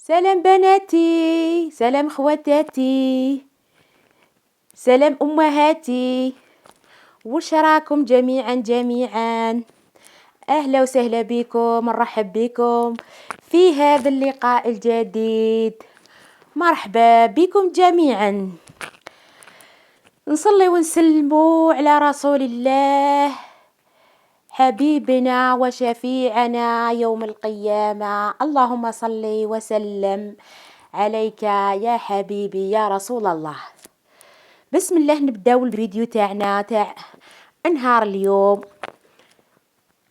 سلام بناتي، سلام خواتاتي، سلام أمهاتي، وش راكم جميعا جميعا؟ أهلا وسهلا بكم، مرحب بكم في هذا اللقاء الجديد. مرحبا بكم جميعا. نصلي ونسلموا على رسول الله حبيبنا وشفيعنا يوم القيامة. اللهم صل وسلم عليك يا حبيبي يا رسول الله. بسم الله نبداو الفيديو تاع نهار اليوم.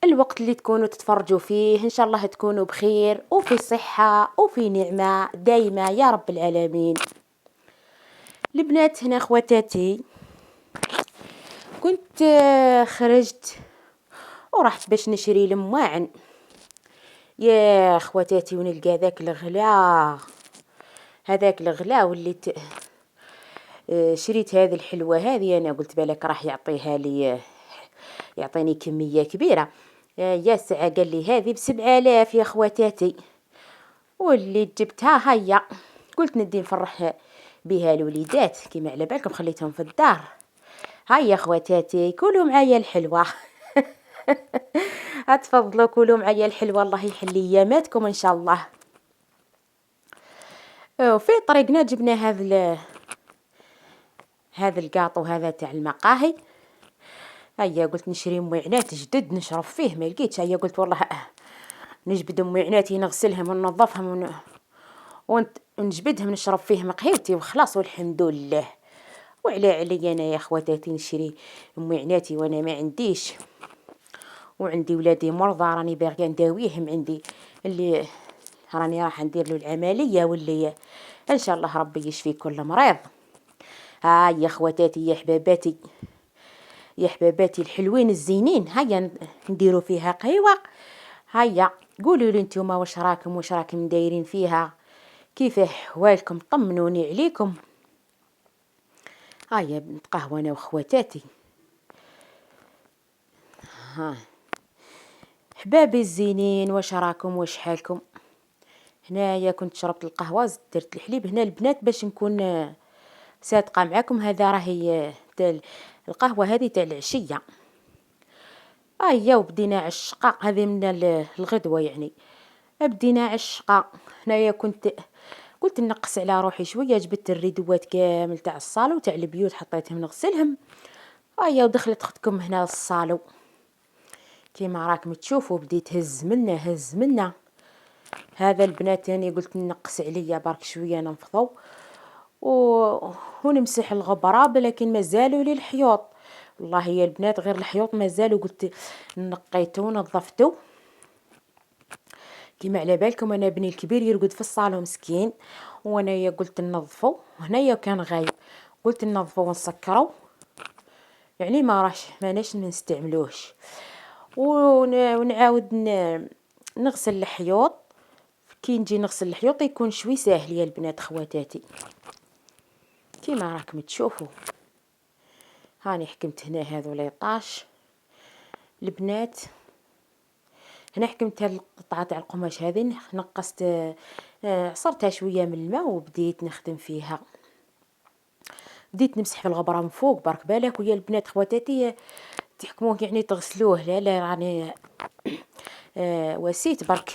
الوقت اللي تكونوا تتفرجوا فيه ان شاء الله تكونوا بخير وفي صحة وفي نعمة دايمة يا رب العالمين. البنات هنا خواتاتي، كنت خرجت ورحت باش نشري المواعن يا خواتاتي، ونلقى هذاك الغلا وليت شريت هذه الحلوة هذه. أنا قلت بالك راح يعطيها لي، يعطيني كمية كبيرة. يا ساعة قال لي هذه ب7,000 يا خواتاتي، واللي جبتها هيا قلت ندي نفرح بها الوليدات كيما على بالكم خليتهم في الدار. هيا خواتاتي كلوا معايا الحلوة. اتفضلوا كلوا معايا الحلوة، الله يحلي اياماتكم ان شاء الله. وفي طريقنا جبنا هذا القاطو هذا تاع المقاهي. هيا قلت نشري موعنات جدد نشرب فيه، ما لقيتش. هيا قلت والله نجبد موعناتي نغسلهم وننظفهم ونجبدهم نشرب فيهم قهيوتي وخلاص والحمد لله. علي انا يا خواتاتي نشري موعناتي وانا ما عنديش، وعندي ولادي مرضى راني باغيه نداويهم. عندي اللي راني راح ندير له العمليه، واللي ان شاء الله ربي يشفي كل مريض. يا خواتاتي يا حباباتي يا حباباتي الحلوين الزينين، هيا نديروا فيها قهوة. هيا قولوا لي انتوما واش راكم دايرين فيها، كيف احوالكم؟ طمنوني عليكم. هيا نتقهوى انا وخواتاتي. حبابي الزينين واش راكم واش حالكم؟ هنايا كنت شربت القهوة درت الحليب هنا البنات باش نكون صادقة معاكم. هذا راهي تاع القهوة هذه تاع العشية. وبدينا عالشقة هذه من الغدوة يعني. بدينا عالشقة. هنايا قلت نقص على روحي شوية، جبت الريدوات كامل تاع الصالو تاع البيوت حطيتهم نغسلهم. ودخلت اختكم هنا الصالو كيما راكم تشوفوا، بديت هز منا. هذا البنات يعني قلت نقص عليا برك شوية ننفضوا ونمسح الغبرة، لكن مازالوا لي الحيوط. والله يا البنات غير الحيوط مازالوا. قلت نقيته ونظفته كيما على بالكم. انا ابني الكبير يرقد في الصالون مسكين، وانا قلت ننظفه. هنايا كان غايب قلت ننظفه ونسكره، يعني ماناش نستعملوش. ونعاود نغسل الحيوط. كي نجي نغسل الحيوط يكون شوي ساهل يا البنات خواتاتي كيما راكم تشوفوا. هاني حكمت هنا هذو ليطاش البنات. هنا حكمت القطعة تاع القماش هذه نقصت، عصرتها شوية من الماء وبديت نخدم فيها. بديت نمسح في الغبرة من فوق برك بالك. ويا البنات خواتاتي تحكموه يعني تغسلوه، لا راني وسيت برك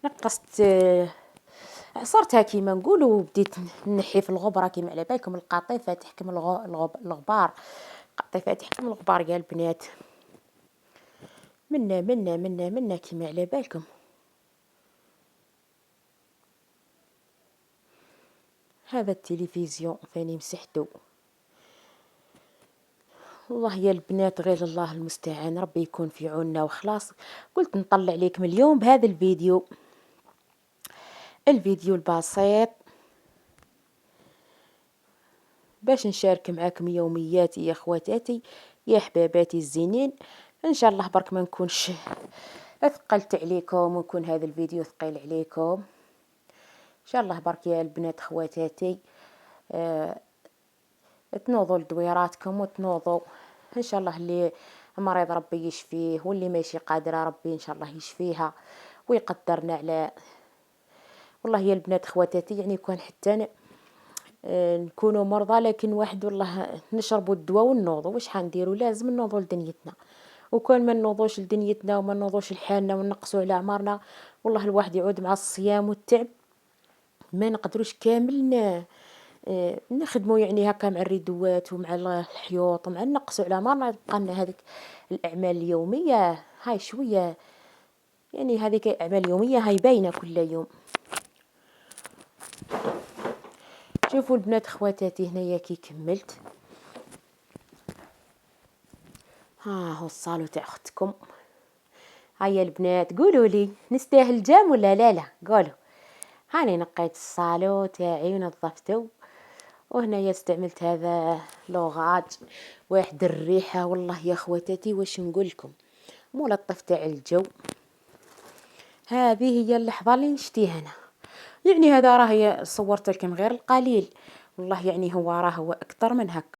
نقصت، عصرتها كيما نقولوا وبديت نحي في الغبرة كيما على بالكم. القطيفة تحكم الغبار، القطيفة تحكم الغبار يا البنات. منا كيما على بالكم. هذا التلفزيون ثاني مسحته. والله يا البنات غير الله المستعان، ربي يكون في عوننا وخلاص. قلت نطلع لكم اليوم بهذا الفيديو البسيط باش نشارك معاكم يومياتي يا خواتاتي يا حباباتي الزينين. ان شاء الله برك ما نكونش ثقلت عليكم ونكون هذا الفيديو ثقيل عليكم ان شاء الله برك يا البنات خواتاتي. تنوضوا لدويراتكم وتنوضوا ان شاء الله. اللي مريض ربي يشفيه، واللي ماشي قادرة ربي ان شاء الله يشفيها ويقدرنا على والله يا البنات خواتاتي يعني كان حتى نكونوا مرضى، لكن واحد والله نشربوا الدواء ونوضوا، واش حنديروا؟ لازم نوضوا لدنيتنا، وكان ما نوضوش لدنيتنا وما نوضوش لحالنا ونقصوا على أعمارنا، والله الواحد يعود مع الصيام والتعب ما نقدروش كامل نخدموا يعني هكا مع الردوات ومع الحيوط ومع نقصوا على أعمارنا، تبقى لنا هذيك الأعمال اليومية هاي شوية، يعني هذيك أعمال يومية هاي باينة كل يوم. شوفوا البنات خواتاتي هنايا كي كملت، ها هو الصالو تاع اختكم. هيا البنات قولوا لي نستاهل جام ولا لا؟ قولوا. هاني نقيت الصالو تاعي ونظفته، وهنايا استعملت هذا لوغاج واحد الريحة، والله يا خواتاتي واش نقول لكم، ملطف تاع الجو. هذه هي اللحظة اللي نشتيها أنا، يعني هذا راه صورت لكم غير القليل، والله يعني هو راه هو أكثر من هكا.